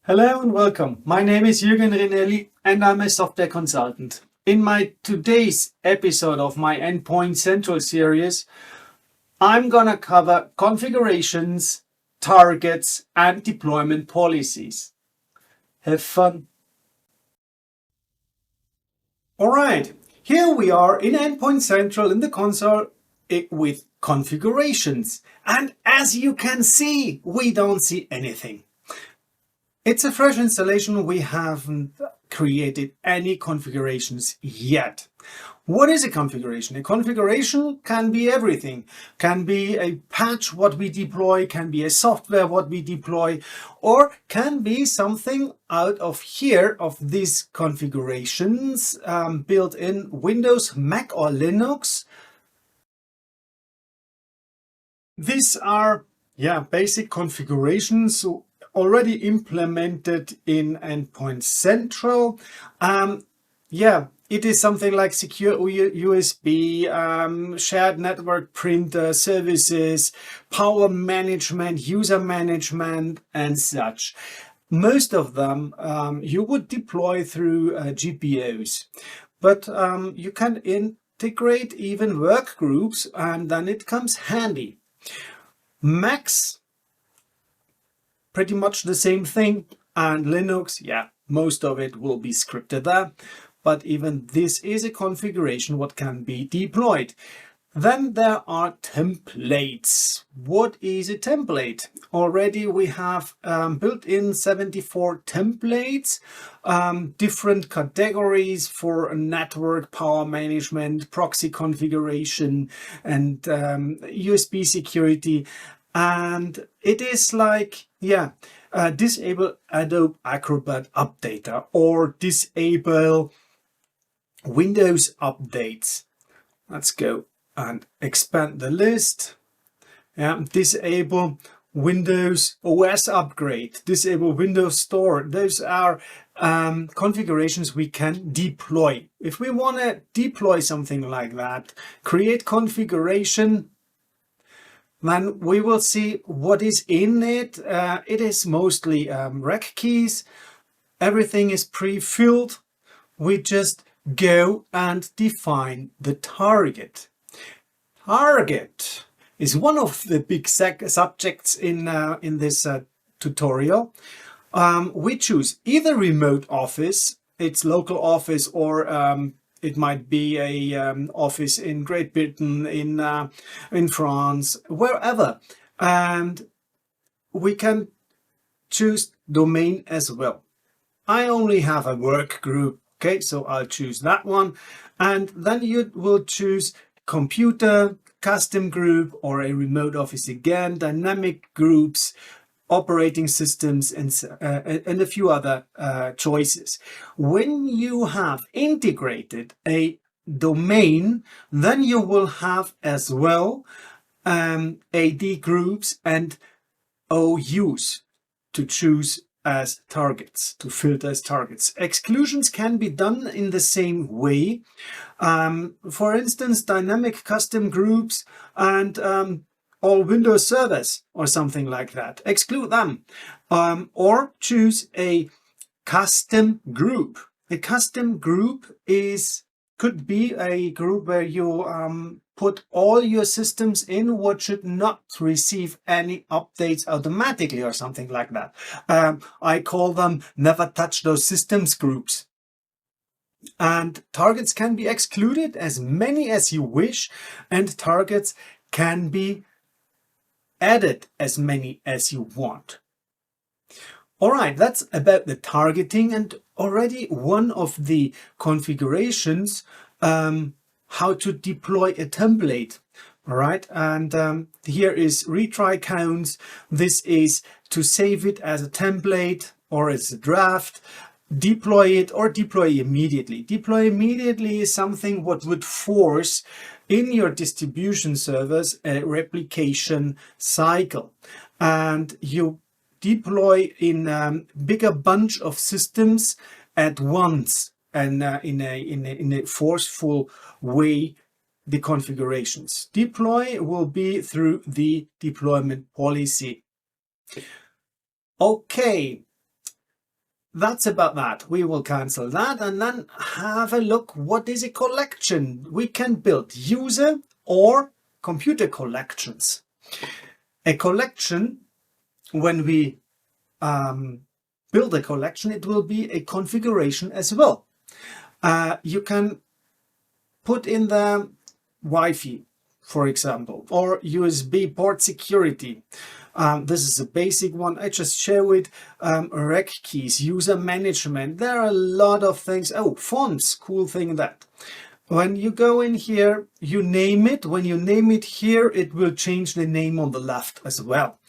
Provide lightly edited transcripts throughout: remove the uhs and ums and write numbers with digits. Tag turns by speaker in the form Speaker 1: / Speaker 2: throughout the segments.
Speaker 1: Hello and welcome. My name is Juergen Rinelli and I'm a software consultant. In my today's episode of my Endpoint Central series, I'm gonna cover configurations, targets, and deployment policies. Have fun. Alright, here we are in Endpoint Central in the console with configurations. And as you can see, we don't see anything. It's a fresh installation. We haven't created any configurations yet. What is a configuration? A configuration can be everything. Can be a patch what we deploy, can be a software what we deploy, or can be something out of here of these configurations built in Windows, Mac or Linux. These are basic configurations already implemented in Endpoint Central. It is something like secure USB, shared network printer services, power management, user management, and such. Most of them you would deploy through GPOs, but you can integrate even work groups, and then it comes handy. Macs, pretty much the same thing, and Linux, most of it will be scripted there, but even this is a configuration what can be deployed. Then there are templates. What is a template? Already we have built-in 74 templates, different categories for network, power management, proxy configuration, and USB security. And it is like, disable Adobe Acrobat Updater or disable Windows updates. Let's go and expand the list. Disable Windows OS upgrade, disable Windows Store. Those are configurations we can deploy. If we want to deploy something like that, create configuration, then we will see what is in it. It is mostly rec keys. Everything is pre-filled. We just go and define the target. Target is one of the big subjects in this tutorial. We choose either remote office, it's local office, or it might be a office in Great Britain, in France, wherever. And we can choose domain as well. I only have a work group, okay, so I'll choose that one. And then you will choose computer, custom group, or a remote office again, dynamic groups, operating systems, and a few other choices. When you have integrated a domain, then you will have as well AD groups and OUs to choose as targets, to filter as targets. Exclusions can be done in the same way. For instance, dynamic custom groups and all Windows servers or something like that. Exclude them. Or choose a custom group. A custom group could be a group where you put all your systems in what should not receive any updates automatically or something like that. I call them never touch those systems groups. And targets can be excluded as many as you wish, and targets can be added as many as you want. All right, that's about the targeting, and already one of the configurations how to deploy a template. All right, and here is retry counts. This is to save it as a template or as a draft, deploy it or deploy immediately. Deploy immediately is something what would force in your distribution servers a replication cycle, and you deploy in a bigger bunch of systems at once, and in a forceful way the configurations. Deploy will be through the deployment policy. Okay, that's about that. We will cancel that and then have a look. What is a collection? We can build user or computer collections. A collection, when we build a collection, it will be a configuration as well. You can put in the Wi-Fi, for example, or USB port security. This is a basic one. I just show it. Rec keys, user management. There are a lot of things. Oh, fonts, cool thing that. When you go in here, you name it. When you name it here, it will change the name on the left as well.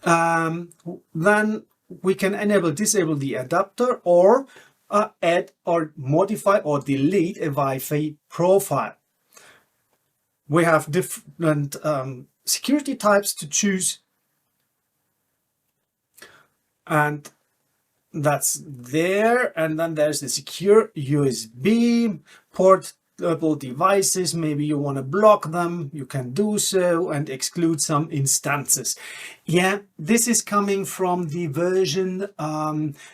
Speaker 1: Then we can enable, disable the adapter, or add or modify or delete a Wi-Fi profile. We have different security types to choose. And that's there. And then there's the secure USB portable devices. Maybe you want to block them. You can do so and exclude some instances. Yeah, this is coming from the version,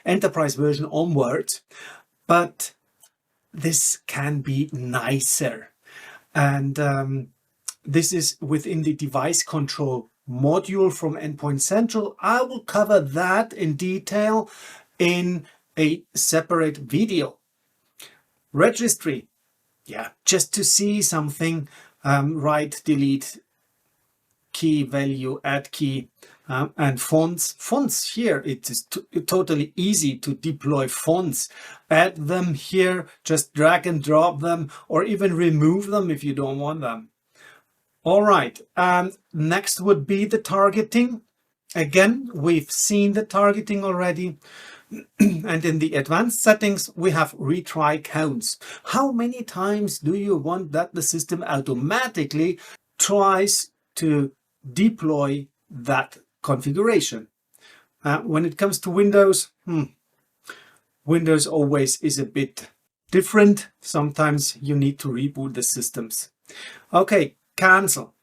Speaker 1: enterprise version onwards. But this can be nicer. And this is within the device control module from Endpoint Central. I will cover that in detail in a separate video. Registry, yeah, just to see something, write, delete, key value, add key, and fonts. Fonts here, it is totally easy to deploy fonts. Add them here, just drag and drop them, or even remove them if you don't want them. All right, next would be the targeting. Again, we've seen the targeting already. And in the advanced settings, we have retry counts. How many times do you want that the system automatically tries to deploy that configuration? When it comes to Windows, Windows always is a bit different. Sometimes you need to reboot the systems. Okay. Cancel.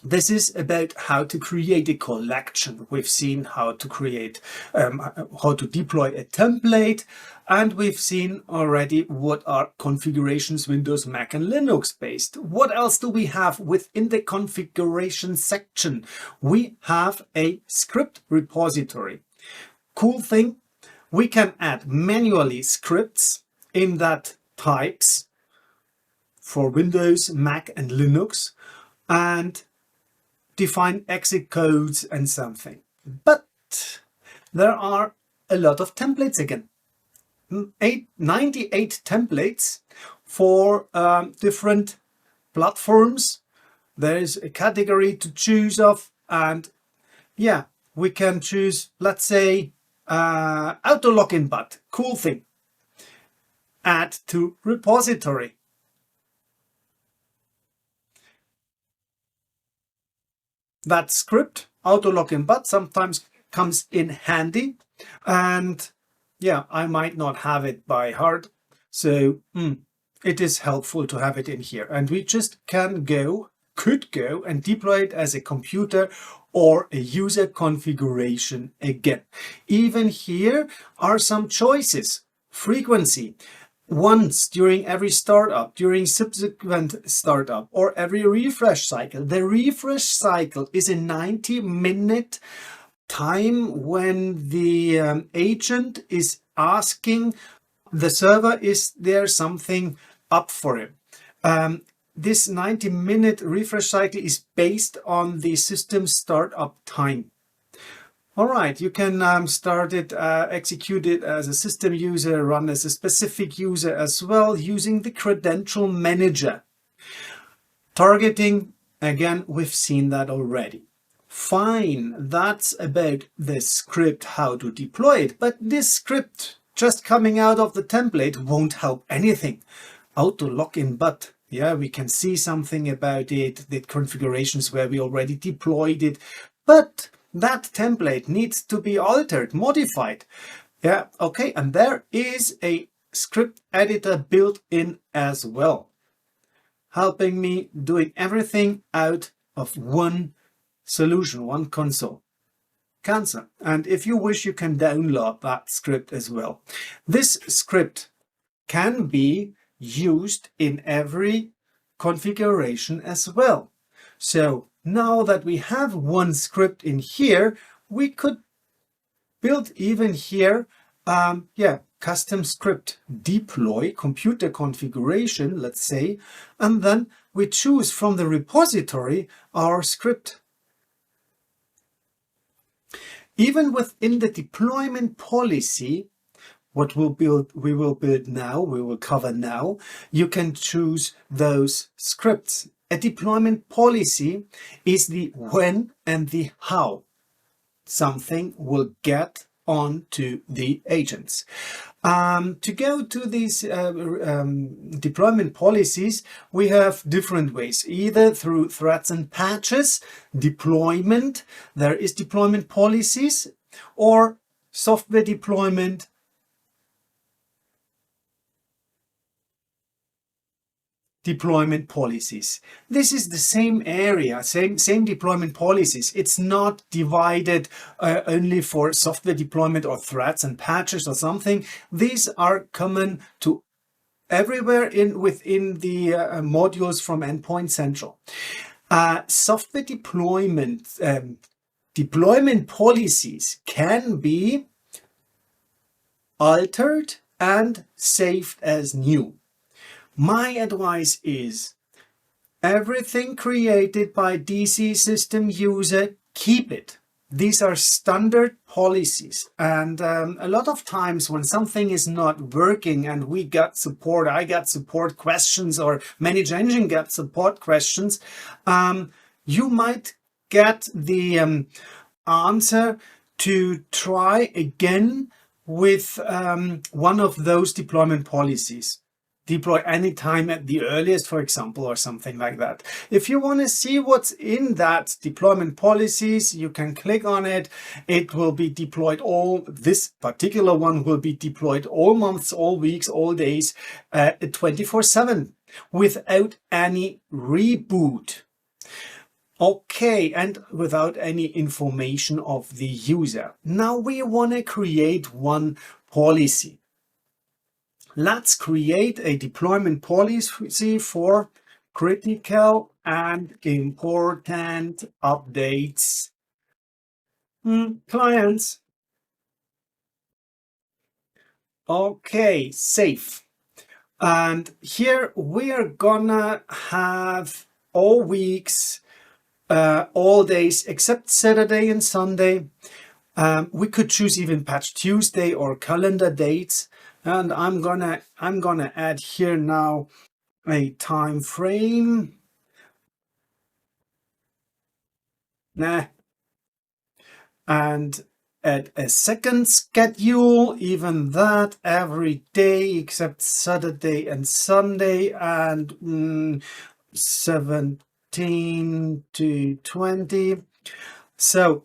Speaker 1: This is about how to create a collection. We've seen how to create, how to deploy a template, and we've seen already what are configurations Windows, Mac, and Linux based. What else do we have within the configuration section? We have a script repository. Cool thing, we can add manually scripts in that types for Windows, Mac, and Linux, and define exit codes and something. But there are a lot of templates again. 98 templates for different platforms. There is a category to choose of, and yeah, we can choose, let's say, auto login button. Cool thing. Add to repository. That script, auto login but sometimes comes in handy, and yeah, I might not have it by heart, so it is helpful to have it in here. And we just could go and deploy it as a computer or a user configuration again. Even here are some choices. Frequency. Once during every startup, during subsequent startup, or every refresh cycle. The refresh cycle is a 90-minute time when the agent is asking the server, is there something up for him? This 90-minute refresh cycle is based on the system startup time. All right, you can start it, execute it as a system user, run as a specific user as well, using the credential manager. Targeting, again, we've seen that already. Fine, that's about the script, how to deploy it. But this script just coming out of the template won't help anything. Auto login but. Yeah, we can see something about it, the configurations where we already deployed it. But that template needs to be altered, modified. Yeah, okay, and there is a script editor built in as well, helping me doing everything out of one solution, one console. cancel. And if you wish, you can download that script as well. This script can be used in every configuration as well. So now that we have one script in here, we could build even here, custom script, deploy computer configuration, let's say, and then we choose from the repository our script. Even within the deployment policy, what we will cover now, you can choose those scripts. A deployment policy is the when and the how something will get onto the agents. To go to these deployment policies, we have different ways, either through threads and patches, deployment, there is deployment policies, or software deployment, deployment policies. This is the same area, same deployment policies. It's not divided only for software deployment or threads and patches or something. These are common to everywhere within the modules from Endpoint Central. Software deployment policies can be altered and saved as new. My advice is everything created by DC system user, keep it. These are standard policies, and a lot of times when something is not working and we got support, I got support questions, or Manage Engine got support questions, you might get the answer to try again with one of those deployment policies. Deploy anytime at the earliest, for example, or something like that. If you want to see what's in that deployment policies, you can click on it. It will be deployed this particular one will be deployed all months, all weeks, all days, 24/7 without any reboot. Okay, and without any information of the user. Now we want to create one policy. Let's create a deployment policy for critical and important updates. Clients. Okay, save. And here we are gonna have all weeks, all days except Saturday and Sunday. We could choose even Patch Tuesday or calendar dates. And I'm gonna add here now a time frame. And add a second schedule, even that every day except Saturday and Sunday, and 17 to 20. So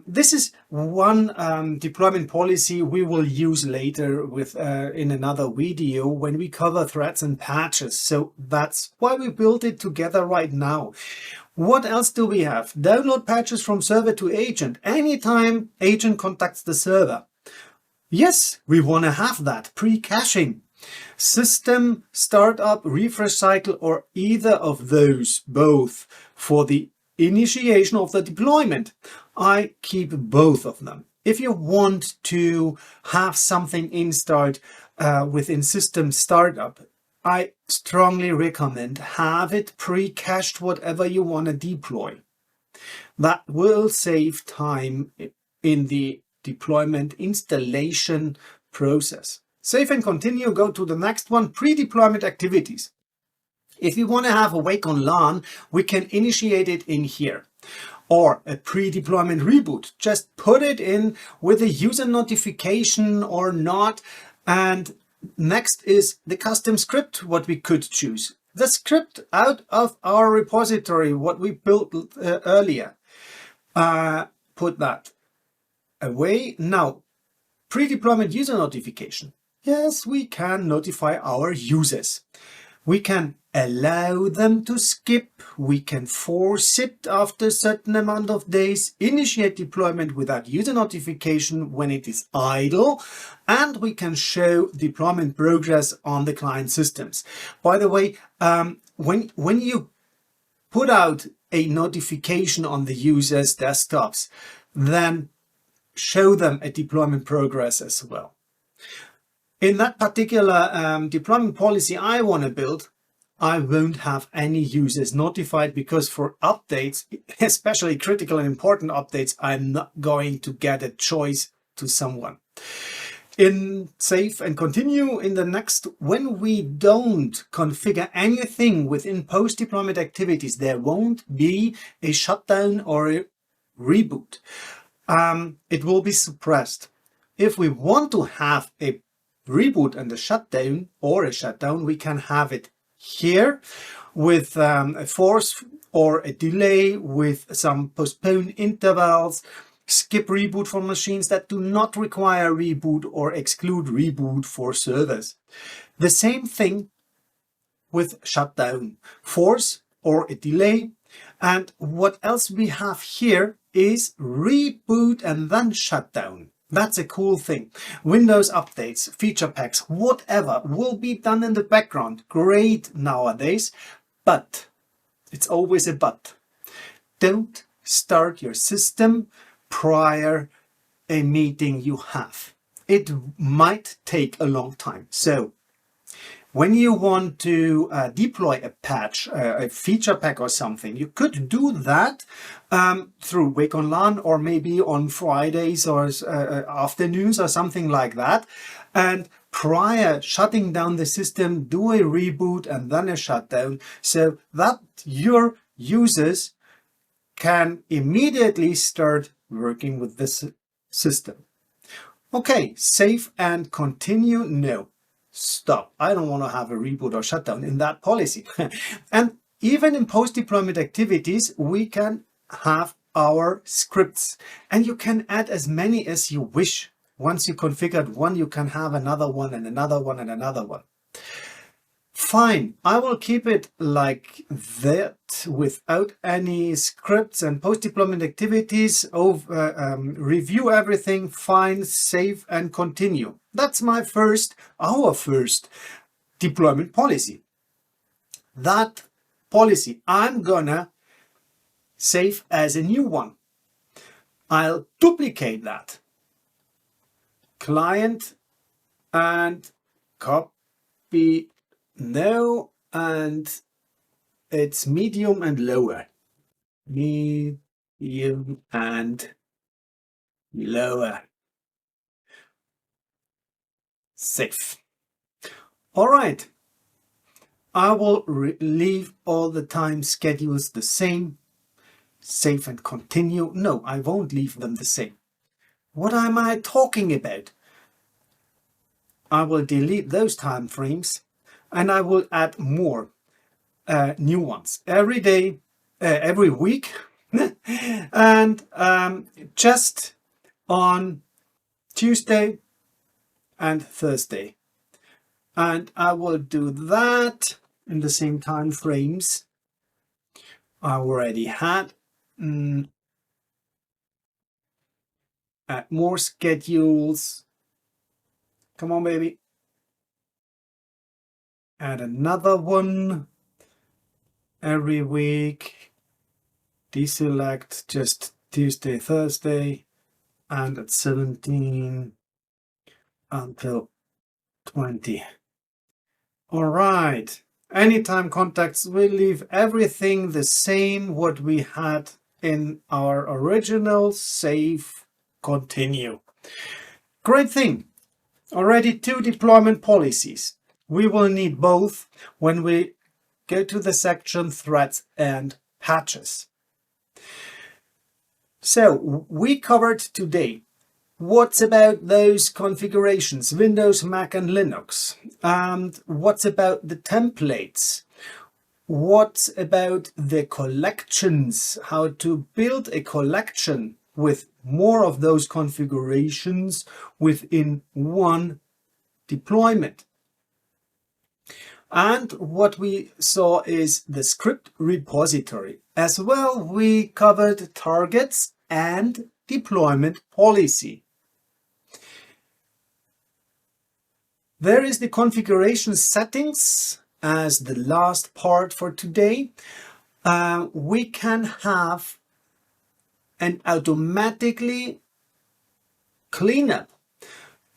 Speaker 1: this is one deployment policy we will use later with in another video when we cover threads and patches. So that's why we built it together right now. What else do we have? Download patches from server to agent anytime agent contacts the server. Yes, we want to have that pre-caching. System startup, refresh cycle, or either of those, both for the initiation of the deployment. I keep both of them. If you want to have something installed within system startup, I strongly recommend have it pre-cached whatever you want to deploy. That will save time in the deployment installation process. Save and continue, go to the next one, pre-deployment activities. If we want to have a wake on LAN, we can initiate it in here. Or a pre-deployment reboot. Just put it in with a user notification or not. And next is the custom script, what we could choose. The script out of our repository, what we built earlier. Put that away. Now, pre-deployment user notification. Yes, we can notify our users. We can allow them to skip, we can force it after a certain amount of days, initiate deployment without user notification when it is idle, and we can show deployment progress on the client systems. By the way, when you put out a notification on the user's desktops, then show them a deployment progress as well. In that particular deployment policy I want to build, I won't have any users notified, because for updates, especially critical and important updates, I'm not going to get a choice to someone. In save and continue in the next, when we don't configure anything within post-deployment activities, there won't be a shutdown or a reboot. It will be suppressed. If we want to have a reboot and a shutdown, we can have it here with a force or a delay with some postpone intervals, skip reboot for machines that do not require reboot, or exclude reboot for servers. The same thing with shutdown, force or a delay. And what else we have here is reboot and then shutdown. That's a cool thing. Windows updates, feature packs, whatever will be done in the background. Great nowadays, but it's always a but. Don't start your system prior a meeting you have. It might take a long time. So when you want to deploy a patch, a feature pack or something, you could do that through Wake on LAN, or maybe on Fridays or afternoons or something like that. And prior shutting down the system, do a reboot and then a shutdown, so that your users can immediately start working with this system. Okay, save and continue. No. Stop. I don't want to have a reboot or shutdown in that policy. And even in post-deployment activities, we can have our scripts, and you can add as many as you wish. Once you configured one, you can have another one and another one and another one. Fine, I will keep it like that without any scripts and post-deployment activities. Review everything, fine, save and continue. That's our first deployment policy. That policy I'm gonna save as a new one. I'll duplicate that. Client and copy. No, and it's medium and lower. Medium and lower. Save. All right. I will leave all the time schedules the same. Save and continue. No, I won't leave them the same. What am I talking about? I will delete those time frames, and I will add more new ones every day, every week, and just on Tuesday and Thursday. And I will do that in the same time frames I already had. Add more schedules. Come on, baby. Add another one every week. Deselect just Tuesday, Thursday, and at 17 until 20. All right. Anytime contacts, we'll leave everything the same what we had in our original. Save, continue. Great thing. Already 2 deployment policies. We will need both when we go to the section threads and patches. So we covered today what's about those configurations, Windows, Mac and Linux, and what's about the templates, what's about the collections, how to build a collection with more of those configurations within one deployment. And what we saw is the script repository. As well, we covered targets and deployment policy. There is the configuration settings as the last part for today. We can have an automatically cleanup.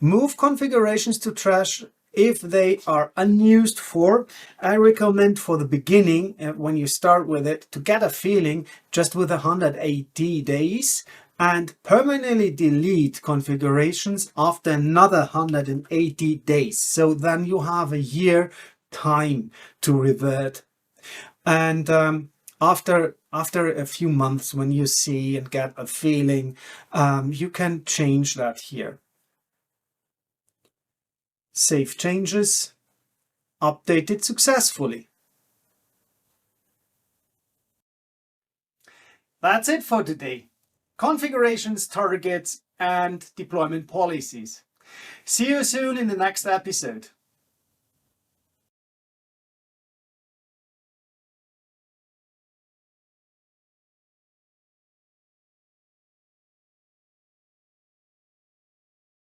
Speaker 1: Move configurations to trash if they are unused for. I recommend for the beginning, when you start with it, to get a feeling just with 180 days and permanently delete configurations after another 180 days. So then you have a year time to revert. And after a few months, when you see and get a feeling, you can change that here. Save changes, updated successfully. That's it for today. Configurations, targets, and deployment policies. See you soon in the next episode.